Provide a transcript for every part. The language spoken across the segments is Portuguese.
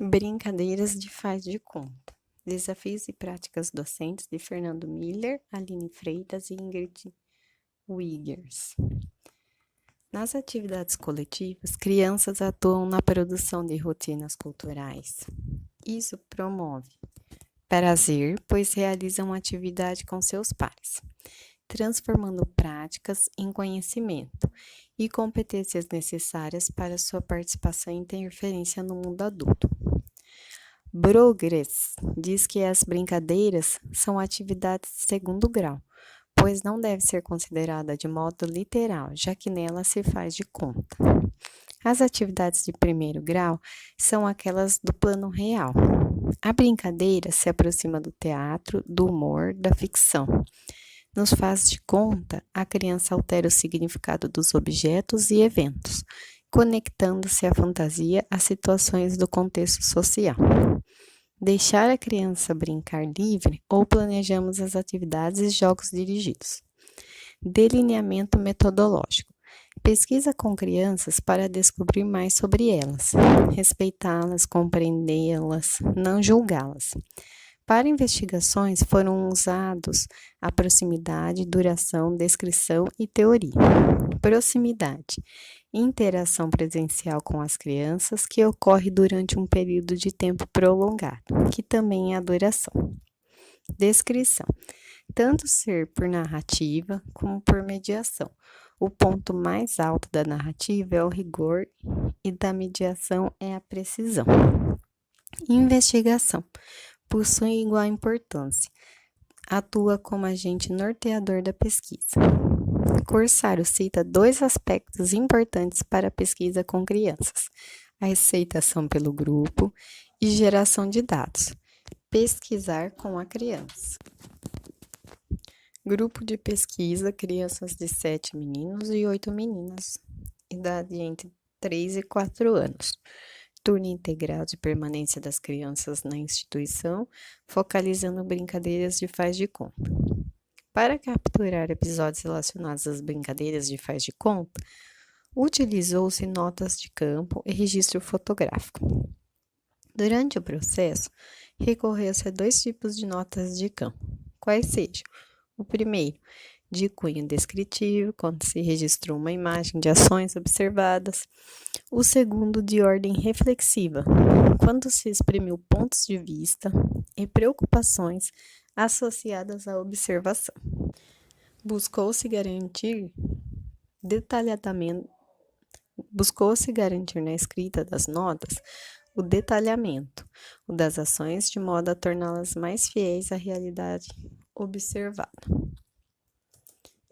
Brincadeiras de faz de conta. Desafios e práticas docentes de Fernando Miller, Aline Freitas e Ingrid Wiggers. Nas atividades coletivas, crianças atuam na produção de rotinas culturais. Isso promove prazer, pois realizam atividade com seus pares, transformando práticas em conhecimento e competências necessárias para sua participação e interferência no mundo adulto. Brogres diz que as brincadeiras são atividades de segundo grau, pois não deve ser considerada de modo literal, já que nela se faz de conta. As atividades de primeiro grau são aquelas do plano real. A brincadeira se aproxima do teatro, do humor, da ficção. Nos faz de conta, a criança altera o significado dos objetos e eventos, conectando-se a fantasia às situações do contexto social. Deixar a criança brincar livre ou planejamos as atividades e jogos dirigidos. Delineamento metodológico. Pesquisa com crianças para descobrir mais sobre elas, respeitá-las, compreendê-las, não julgá-las. Para investigações foram usados a proximidade, duração, descrição e teoria. Proximidade. Interação presencial com as crianças que ocorre durante um período de tempo prolongado, que também é a duração. Descrição. Tanto ser por narrativa como por mediação. O ponto mais alto da narrativa é o rigor e da mediação é a precisão. Investigação. Possui igual importância. Atua como agente norteador da pesquisa. Corsário cita dois aspectos importantes para a pesquisa com crianças: a aceitação pelo grupo e geração de dados. Pesquisar com a criança. Grupo de pesquisa, crianças de 7 meninos e 8 meninas, idade entre 3 e 4 anos. Turno integral de permanência das crianças na instituição, focalizando brincadeiras de faz de conta. Para capturar episódios relacionados às brincadeiras de faz de conta, utilizou-se notas de campo e registro fotográfico. Durante o processo, recorreu-se a dois tipos de notas de campo, quais sejam: o primeiro, de cunho descritivo, quando se registrou uma imagem de ações observadas; o segundo, de ordem reflexiva, quando se exprimiu pontos de vista e preocupações associadas à observação. Buscou-se garantir na escrita das notas o detalhamento das ações, de modo a torná-las mais fiéis à realidade observada.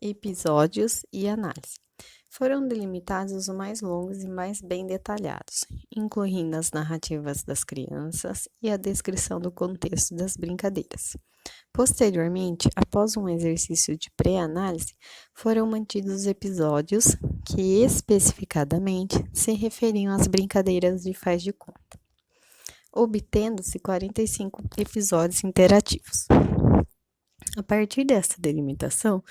Episódios e análise. Foram delimitados os mais longos e mais bem detalhados, incluindo as narrativas das crianças e a descrição do contexto das brincadeiras. Posteriormente, após um exercício de pré-análise, foram mantidos episódios que especificadamente se referiam às brincadeiras de faz de conta, obtendo-se 45 episódios interativos. A partir dessa delimitação,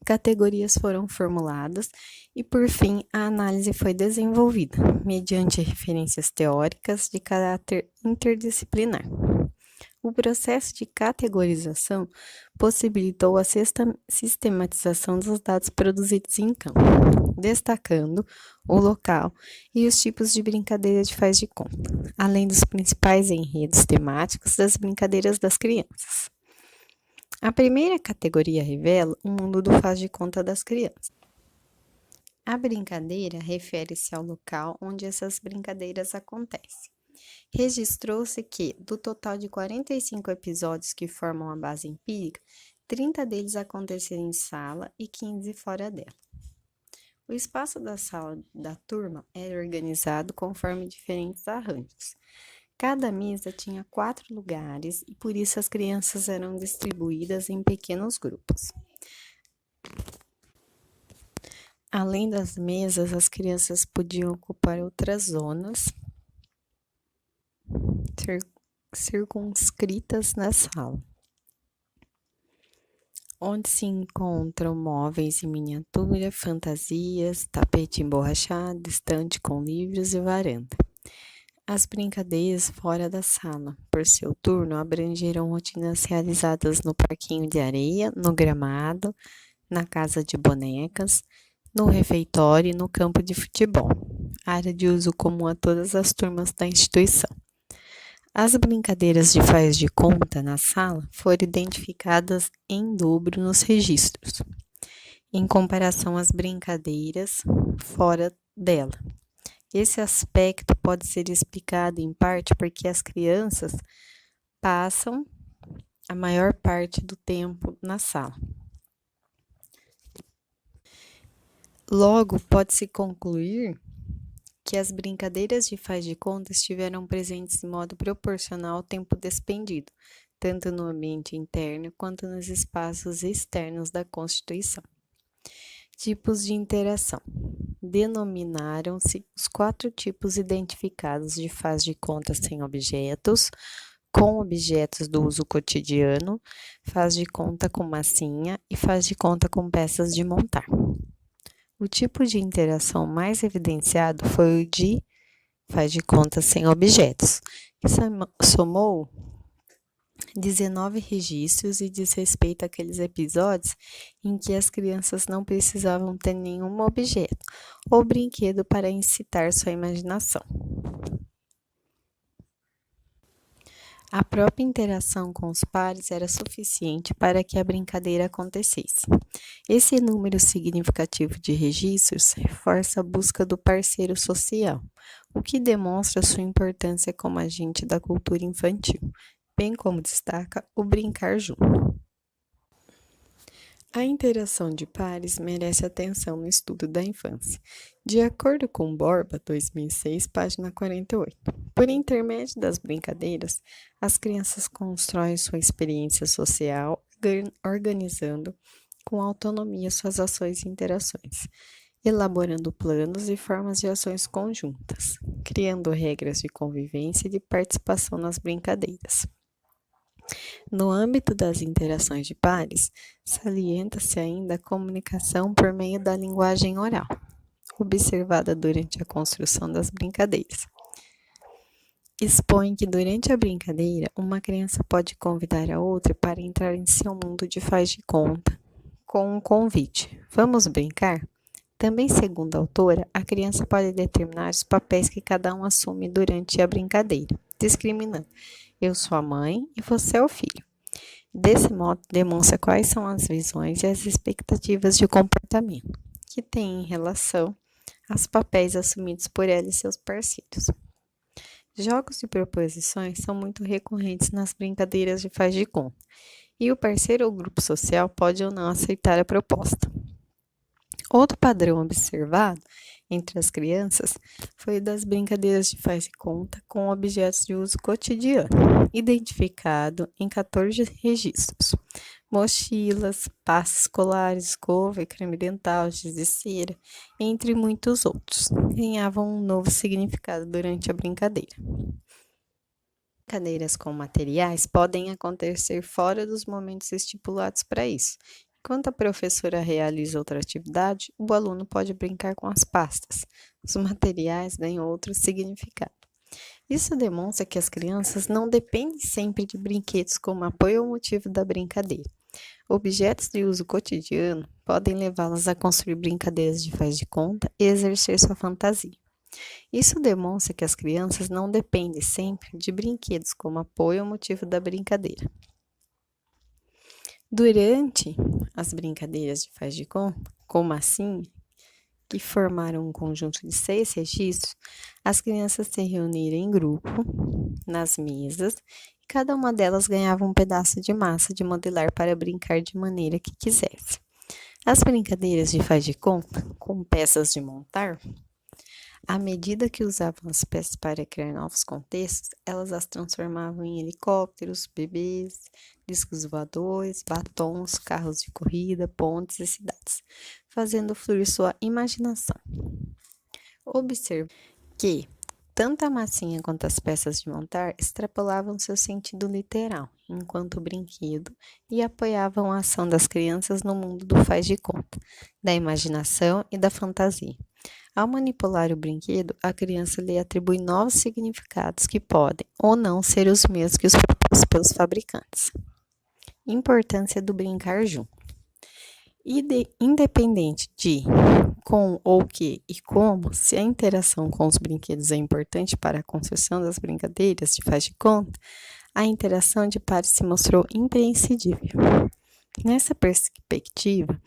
categorias foram formuladas e, por fim, a análise foi desenvolvida, mediante referências teóricas de caráter interdisciplinar. O processo de categorização possibilitou a sistematização dos dados produzidos em campo, destacando o local e os tipos de brincadeira de faz de conta, além dos principais enredos temáticos das brincadeiras das crianças. A primeira categoria revela o mundo do faz de conta das crianças. A brincadeira refere-se ao local onde essas brincadeiras acontecem. Registrou-se que, do total de 45 episódios que formam a base empírica, 30 deles aconteceram em sala e 15 fora dela. O espaço da sala da turma era organizado conforme diferentes arranjos. Cada mesa tinha 4 lugares e por isso as crianças eram distribuídas em pequenos grupos. Além das mesas, as crianças podiam ocupar outras zonas circunscritas na sala, onde se encontram móveis em miniatura, fantasias, tapete emborrachado, estante com livros e varanda. As brincadeiras fora da sala, por seu turno, abrangeram rotinas realizadas no parquinho de areia, no gramado, na casa de bonecas, no refeitório e no campo de futebol, área de uso comum a todas as turmas da instituição. As brincadeiras de faz de conta na sala foram identificadas em dobro nos registros, em comparação às brincadeiras fora dela. Esse aspecto pode ser explicado em parte porque as crianças passam a maior parte do tempo na sala. Logo, pode-se concluir que as brincadeiras de faz de conta estiveram presentes de modo proporcional ao tempo despendido, tanto no ambiente interno quanto nos espaços externos da Constituição. Tipos de interação. Denominaram-se os 4 tipos identificados de faz de conta sem objetos, com objetos do uso cotidiano, faz de conta com massinha e faz de conta com peças de montar. O tipo de interação mais evidenciado foi o de faz de conta sem objetos, que somou 19 registros e diz respeito àqueles episódios em que as crianças não precisavam ter nenhum objeto ou brinquedo para incitar sua imaginação. A própria interação com os pares era suficiente para que a brincadeira acontecesse. Esse número significativo de registros reforça a busca do parceiro social, o que demonstra sua importância como agente da cultura infantil, bem como destaca o brincar junto. A interação de pares merece atenção no estudo da infância. De acordo com Borba, 2006, página 48. Por intermédio das brincadeiras, as crianças constroem sua experiência social, organizando com autonomia suas ações e interações, elaborando planos e formas de ações conjuntas, criando regras de convivência e de participação nas brincadeiras. No âmbito das interações de pares, salienta-se ainda a comunicação por meio da linguagem oral, observada durante a construção das brincadeiras. Expõe que durante a brincadeira, uma criança pode convidar a outra para entrar em seu mundo de faz de conta, com um convite. Vamos brincar? Também, segundo a autora, a criança pode determinar os papéis que cada um assume durante a brincadeira, discriminando: eu sou a mãe e você é o filho. Desse modo, demonstra quais são as visões e as expectativas de comportamento que tem em relação aos papéis assumidos por ela e seus parceiros. Jogos de proposições são muito recorrentes nas brincadeiras de faz de conta, e o parceiro ou grupo social pode ou não aceitar a proposta. Outro padrão observado entre as crianças foi o das brincadeiras de faz de conta com objetos de uso cotidiano, identificado em 14 registros. Mochilas, pastas escolares, escova e creme dental, giz de cera, entre muitos outros, ganhavam um novo significado durante a brincadeira. Brincadeiras com materiais podem acontecer fora dos momentos estipulados para isso. Enquanto a professora realiza outra atividade, o aluno pode brincar com as pastas. Os materiais ganham outro significado. Isso demonstra que as crianças não dependem sempre de brinquedos como apoio ou motivo da brincadeira. Objetos de uso cotidiano podem levá-las a construir brincadeiras de faz de conta e exercer sua fantasia. Isso demonstra que as crianças não dependem sempre de brinquedos como apoio ou motivo da brincadeira. Durante as brincadeiras de faz de conta, como assim, que formaram um conjunto de 6 registros, as crianças se reuniram em grupo, nas mesas, e cada uma delas ganhava um pedaço de massa de modelar para brincar de maneira que quisesse. As brincadeiras de faz de conta, com peças de montar, à medida que usavam as peças para criar novos contextos, elas as transformavam em helicópteros, bebês, discos voadores, batons, carros de corrida, pontes e cidades, fazendo fluir sua imaginação. Observe que tanto a massinha quanto as peças de montar extrapolavam seu sentido literal, enquanto o brinquedo, e apoiavam a ação das crianças no mundo do faz de conta, da imaginação e da fantasia. Ao manipular o brinquedo, a criança lhe atribui novos significados que podem ou não ser os mesmos que os propostos pelos fabricantes. Importância do brincar junto. Independente de com ou que e como, se a interação com os brinquedos é importante para a construção das brincadeiras de faz de conta, a interação de pares se mostrou imprescindível. Nessa perspectiva,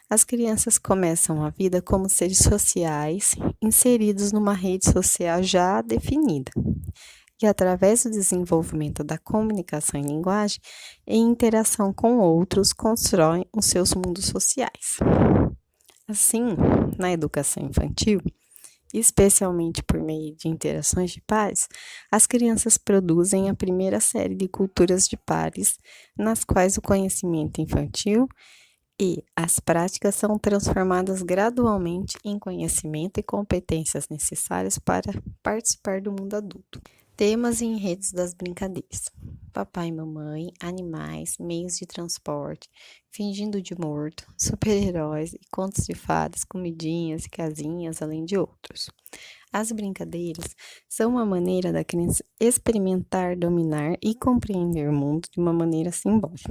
as crianças começam a vida como seres sociais, inseridos numa rede social já definida, e através do desenvolvimento da comunicação em linguagem, em interação com outros, constroem os seus mundos sociais. Assim, na educação infantil, especialmente por meio de interações de pares, as crianças produzem a primeira série de culturas de pares, nas quais o conhecimento infantil e as práticas são transformadas gradualmente em conhecimento e competências necessárias para participar do mundo adulto. Temas e enredos das brincadeiras: papai e mamãe, animais, meios de transporte, fingindo de morto, super-heróis e contos de fadas, comidinhas e casinhas, além de outros. As brincadeiras são uma maneira da criança experimentar, dominar e compreender o mundo de uma maneira simbólica.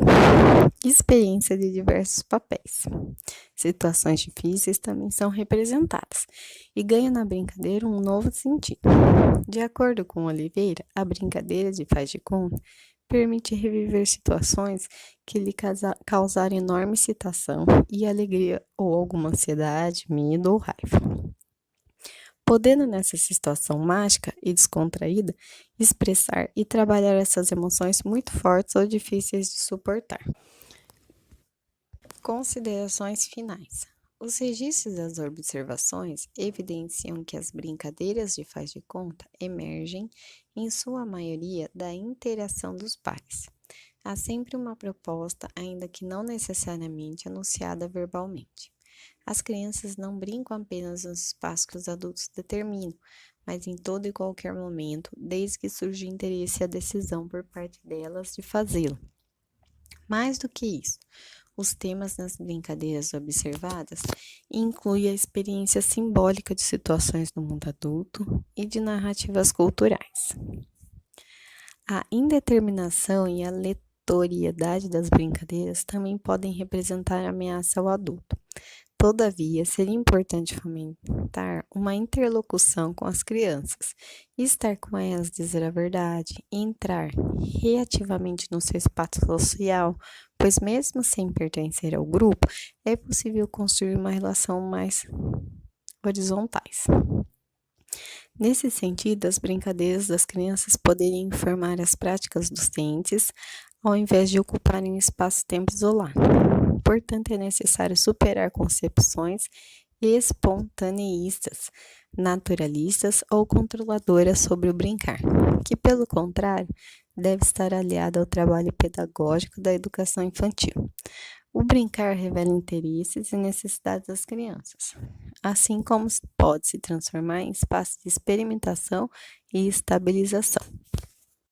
Experiência de diversos papéis. Situações difíceis também são representadas e ganham na brincadeira um novo sentido. De acordo com Oliveira, a brincadeira de faz de conta permite reviver situações que lhe causaram enorme excitação e alegria ou alguma ansiedade, medo ou raiva, podendo nessa situação mágica e descontraída expressar e trabalhar essas emoções muito fortes ou difíceis de suportar. Considerações finais. Os registros das observações evidenciam que as brincadeiras de faz de conta emergem, em sua maioria, da interação dos pares. Há sempre uma proposta, ainda que não necessariamente anunciada verbalmente. As crianças não brincam apenas nos espaços que os adultos determinam, mas em todo e qualquer momento, desde que surge o interesse e a decisão por parte delas de fazê-lo. Mais do que isso, os temas nas brincadeiras observadas incluem a experiência simbólica de situações no mundo adulto e de narrativas culturais. A indeterminação e a aleatoriedade das brincadeiras também podem representar ameaça ao adulto. Todavia, seria importante fomentar uma interlocução com as crianças, estar com elas, dizer a verdade, entrar reativamente no seu espaço social, pois mesmo sem pertencer ao grupo, é possível construir uma relação mais horizontais. Nesse sentido, as brincadeiras das crianças poderiam informar as práticas docentes, ao invés de ocuparem um espaço-tempo isolado. Portanto, é necessário superar concepções espontaneístas, naturalistas ou controladoras sobre o brincar, que, pelo contrário, deve estar aliado ao trabalho pedagógico da educação infantil. O brincar revela interesses e necessidades das crianças, assim como pode se transformar em espaço de experimentação e estabilização.